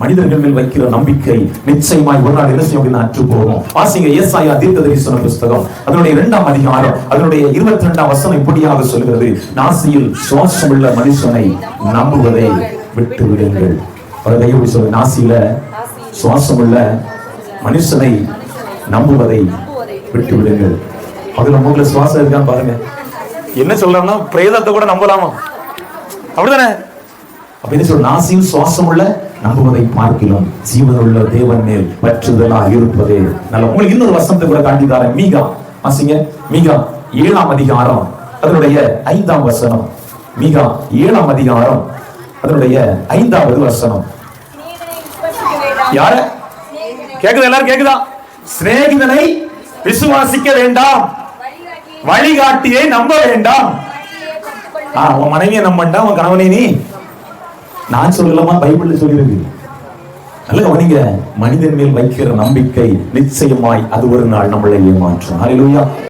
மனிதர்கள் மேல் வைக்கிற நம்பிக்கை நிச்சயமாய் ஒரு நாள் என்ன செய்யும் அற்று போகும். வாசிங்க ஏசாயா தீர்க்கதரிசன புஸ்தகம் அதனுடைய 2ஆம் அதிகாரம் அதனுடைய 22ஆம் வசனம் இப்படியாக சொல்கிறது, நாசியில் சுவாசமுள்ள மனுஷனை நம்புவதை விட்டு விடுங்கள். அவர் சொல்ல, நாசியில சுவாசமுள்ள மனுஷனை நம்புவதை விட்டு விடுங்கள். அதுல மூக்குல சுவாசம் இருக்கான்னு பாருங்க. என்ன சொல்றாங்கன்னா பிரேதத்தை கூட நம்பலாமா? அப்படிதானே? அப்படின்னு சொல்ல, நாசியில் சுவாசம் உள்ள நம்புவதை பார்க்கலாம் ஜீவனுள்ள தேவன் மேல் பற்றுதலா இருப்பதே நல்ல. உங்களுக்கு இன்னொரு வசனத்தை கூட காட்டிதார. மீகா வாசிங்க, மீகா 7ஆம் அதிகாரம் அதனுடைய 5ஆம் வசனம். மீகா 7ஆம் அதிகாரம் அதனுடைய 5வது வசனம். யார கேக்குதா? எல்லாரும் கேக்குதா? சிநேகிதனை விசுவாசிக்க வேண்டாம், வழிகாட்டியை நம்ப வேண்டாம். உன் மனைவியை நம்ப வேண்டாம், உன் கணவனை நீ நான் சொல்லலாமா? பைபிள்ல சொல்லியிருக்கு. நல்ல கவனிங்க, மனிதன் மேல் வைக்கிற நம்பிக்கை நிச்சயமாய் அது ஒரு நாள் நம்மளை ஏமாற்றும். ஹல்லேலூயா.